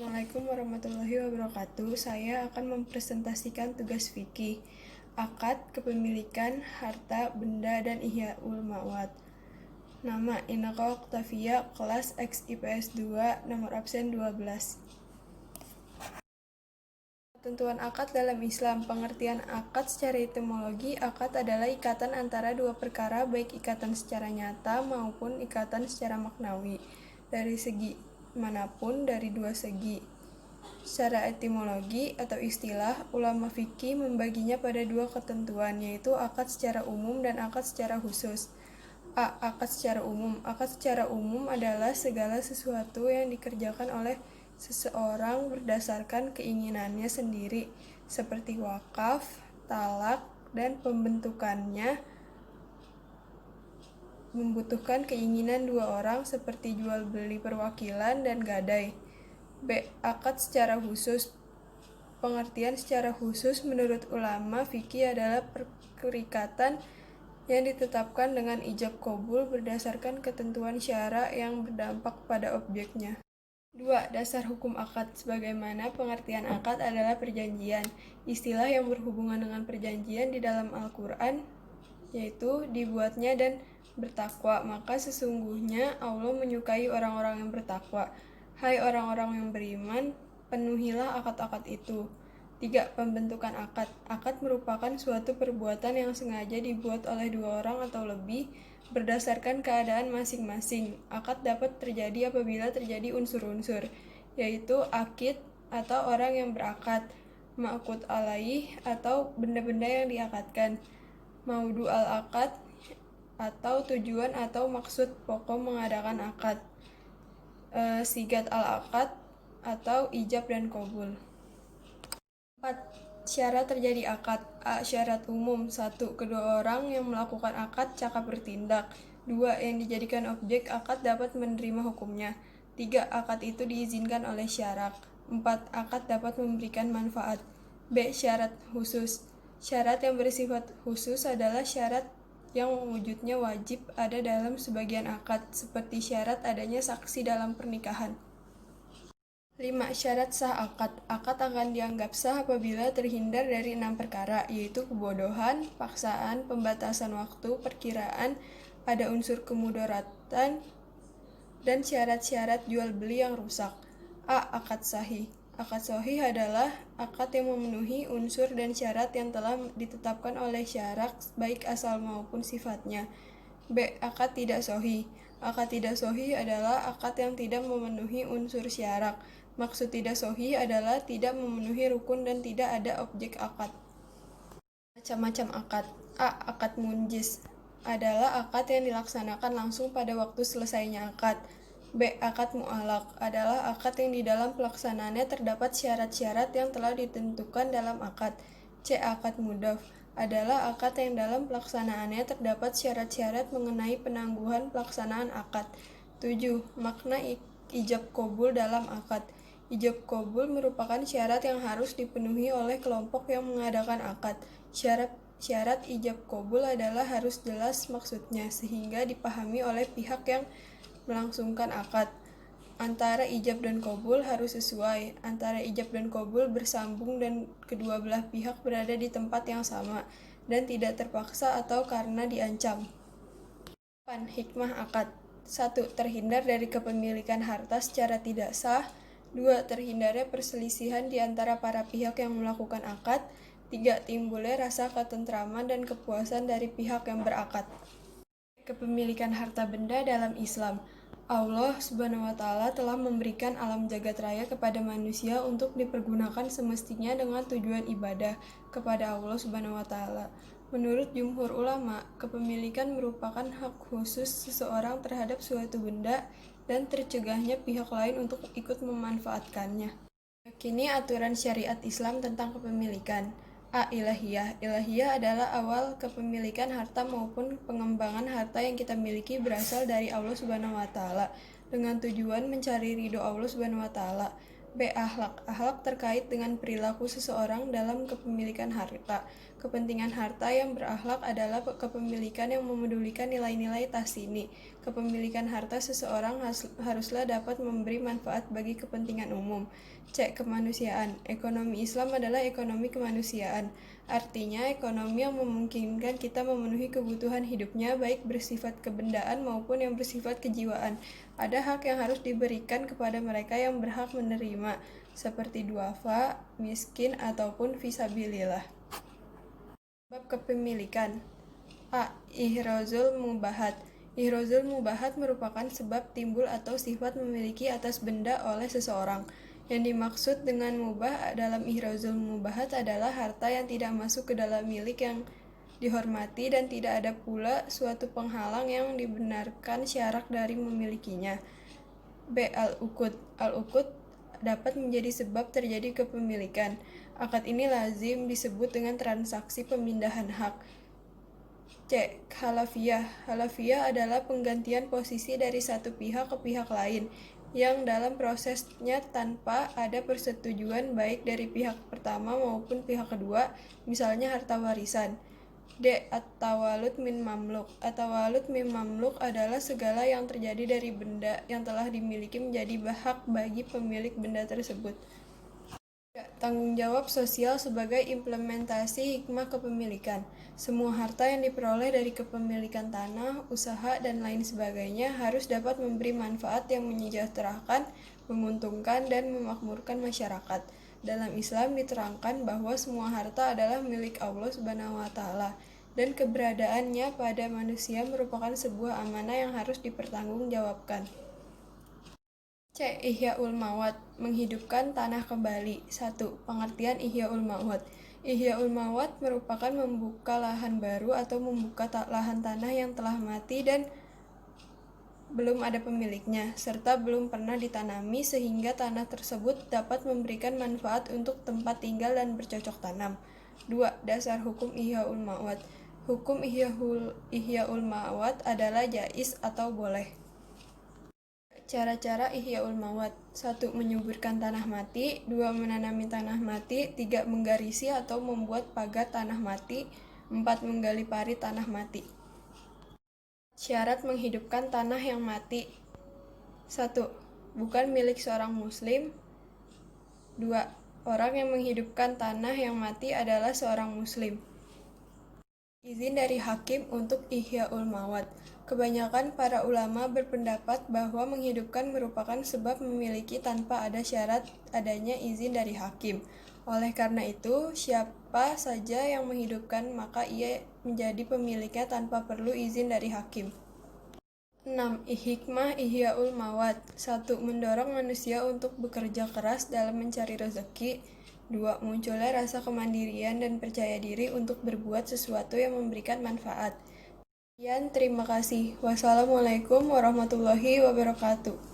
Assalamualaikum warahmatullahi wabarakatuh. Saya akan mempresentasikan tugas fikih, akad kepemilikan, harta, benda, dan ihyaul ma'wad. Nama Inaka Oktavia, kelas X IPS 2, nomor absen 12. Ketentuan akad dalam Islam. Pengertian akad secara etimologi, akad adalah ikatan antara dua perkara, baik ikatan secara nyata maupun ikatan secara maknawi, dari segi manapun dari dua segi. Secara etimologi atau istilah, ulama fikih membaginya pada dua ketentuan, yaitu akad secara umum dan akad secara khusus. Akad secara umum. Akad secara umum adalah segala sesuatu yang dikerjakan oleh seseorang berdasarkan keinginannya sendiri, seperti wakaf, talak, dan pembentukannya membutuhkan keinginan dua orang seperti jual beli perwakilan dan gadai. Akad secara khusus. Pengertian secara khusus menurut ulama fikih adalah perikatan yang ditetapkan dengan ijab qabul berdasarkan ketentuan syara yang berdampak pada objeknya. 2. Dasar hukum akad. Sebagaimana pengertian akad adalah perjanjian, istilah yang berhubungan dengan perjanjian di dalam Al-Quran, yaitu dibuatnya dan bertakwa, maka sesungguhnya Allah menyukai orang-orang yang bertakwa. Hai orang-orang yang beriman, penuhilah akad-akad itu. 3. Pembentukan akad. Akad merupakan suatu perbuatan yang sengaja dibuat oleh dua orang atau lebih berdasarkan keadaan masing-masing. Akad dapat terjadi apabila terjadi unsur-unsur, yaitu akid atau orang yang berakad, ma'qud alaih atau benda-benda yang diakadkan, maudu al-akad atau tujuan atau maksud pokok mengadakan akad, sigat al-akad atau ijab dan qabul. 4. Syarat terjadi akad. Syarat umum. 1. Kedua orang yang melakukan akad cakap bertindak. 2. Yang dijadikan objek akad dapat menerima hukumnya. 3. Akad itu diizinkan oleh syarak. 4. Akad dapat memberikan manfaat. Syarat khusus. Syarat yang bersifat khusus adalah syarat yang wujudnya wajib ada dalam sebagian akad, seperti syarat adanya saksi dalam pernikahan. 5. Syarat sah akad. Akad akan dianggap sah apabila terhindar dari 6 perkara, yaitu kebodohan, paksaan, pembatasan waktu, perkiraan, ada unsur kemudaratan, dan syarat-syarat jual beli yang rusak. Akad sahih. Akad sahih adalah akad yang memenuhi unsur dan syarat yang telah ditetapkan oleh syarak, baik asal maupun sifatnya. Akad tidak sahih. Akad tidak sahih adalah akad yang tidak memenuhi unsur syarak. Maksud tidak sahih adalah tidak memenuhi rukun dan tidak ada objek akad. Macam-macam akad. Akad munjis adalah akad yang dilaksanakan langsung pada waktu selesainya akad. Akad mu'alaq adalah akad yang di dalam pelaksanaannya terdapat syarat-syarat yang telah ditentukan dalam akad. Akad mudaf adalah akad yang dalam pelaksanaannya terdapat syarat-syarat mengenai penangguhan pelaksanaan akad. 7. Makna ijab qabul dalam akad. Ijab qabul merupakan syarat yang harus dipenuhi oleh kelompok yang mengadakan akad. Syarat ijab qabul adalah harus jelas maksudnya, sehingga dipahami oleh pihak yang melangsungkan akad. Antara ijab dan qabul harus sesuai. Antara ijab dan qabul bersambung dan kedua belah pihak berada di tempat yang sama dan tidak terpaksa atau karena diancam. 8. Hikmah akad. 1. Terhindar dari kepemilikan harta secara tidak sah. 2. Terhindarnya perselisihan di antara para pihak yang melakukan akad. 3. Timbulnya rasa ketentraman dan kepuasan dari pihak yang berakad. Kepemilikan harta benda dalam Islam. Allah Subhanahu wa Ta'ala telah memberikan alam jagat raya kepada manusia untuk dipergunakan semestinya dengan tujuan ibadah kepada Allah Subhanahu wa Ta'ala. Menurut jumhur ulama, kepemilikan merupakan hak khusus seseorang terhadap suatu benda dan tercegahnya pihak lain untuk ikut memanfaatkannya. Kini aturan syariat Islam tentang kepemilikan. Ilahiyah. Ilahiyah adalah awal kepemilikan harta maupun pengembangan harta yang kita miliki berasal dari Allah Subhanahu wa Ta'ala dengan tujuan mencari ridho Allah Subhanahu wa Ta'ala. B. Akhlak. Akhlak terkait dengan perilaku seseorang dalam kepemilikan harta. Kepentingan harta yang berakhlak adalah kepemilikan yang memedulikan nilai-nilai tahsini. Kepemilikan harta seseorang haruslah dapat memberi manfaat bagi kepentingan umum. C. Kemanusiaan. Ekonomi Islam adalah ekonomi kemanusiaan. Artinya, ekonomi yang memungkinkan kita memenuhi kebutuhan hidupnya, baik bersifat kebendaan maupun yang bersifat kejiwaan. Ada hak yang harus diberikan kepada mereka yang berhak menerima, seperti duafa, miskin, ataupun fisabilillah. Bab kepemilikan. A. Ihrozul mubahat. Ihrozul mubahat merupakan sebab timbul atau sifat memiliki atas benda oleh seseorang. Yang dimaksud dengan mubah dalam ihrozul mubahat adalah harta yang tidak masuk ke dalam milik yang dihormati dan tidak ada pula suatu penghalang yang dibenarkan syarak dari memilikinya. B. Al-uqud. Al-uqud dapat menjadi sebab terjadi kepemilikan. Akad ini lazim disebut dengan transaksi pemindahan hak. C. Halafiyah. Halafiyah adalah penggantian posisi dari satu pihak ke pihak lain yang dalam prosesnya tanpa ada persetujuan baik dari pihak pertama maupun pihak kedua, misalnya harta warisan. D. At-tawalud min mamluk. At-tawalud min mamluk adalah segala yang terjadi dari benda yang telah dimiliki menjadi hak bagi pemilik benda tersebut. Tanggung jawab sosial sebagai implementasi hikmah kepemilikan. Semua harta yang diperoleh dari kepemilikan tanah, usaha, dan lain sebagainya harus dapat memberi manfaat yang menyejahterakan, menguntungkan, dan memakmurkan masyarakat. Dalam Islam diterangkan bahwa semua harta adalah milik Allah Subhanahu wa Ta'ala, dan keberadaannya pada manusia merupakan sebuah amanah yang harus dipertanggungjawabkan. C. Ihyaul Mawad. Menghidupkan tanah kembali. 1. Pengertian Ihyaul Mawad. Ihyaul Mawad merupakan membuka lahan baru atau membuka lahan tanah yang telah mati dan belum ada pemiliknya, serta belum pernah ditanami sehingga tanah tersebut dapat memberikan manfaat untuk tempat tinggal dan bercocok tanam. 2. Dasar hukum Ihyaul Mawad. Hukum Ihyaul Mawad adalah jais atau boleh. Cara-cara Ihyaul Mawad. 1. Menyuburkan tanah mati. 2. Menanami tanah mati. 3. Menggarisi atau membuat pagar tanah mati. 4. Menggali parit tanah mati. Syarat menghidupkan tanah yang mati. 1. Bukan milik seorang muslim. 2. Orang yang menghidupkan tanah yang mati adalah seorang muslim. Izin dari hakim untuk Ihyaul Mawad. Kebanyakan para ulama berpendapat bahwa menghidupkan merupakan sebab memiliki tanpa ada syarat adanya izin dari hakim. Oleh karena itu, siapa saja yang menghidupkan maka ia menjadi pemiliknya tanpa perlu izin dari hakim. 6. Hikmah Ihyaul Mawad. 1. Mendorong manusia untuk bekerja keras dalam mencari rezeki. 2. Munculnya rasa kemandirian dan percaya diri untuk berbuat sesuatu yang memberikan manfaat. Terima kasih. Wassalamualaikum warahmatullahi wabarakatuh.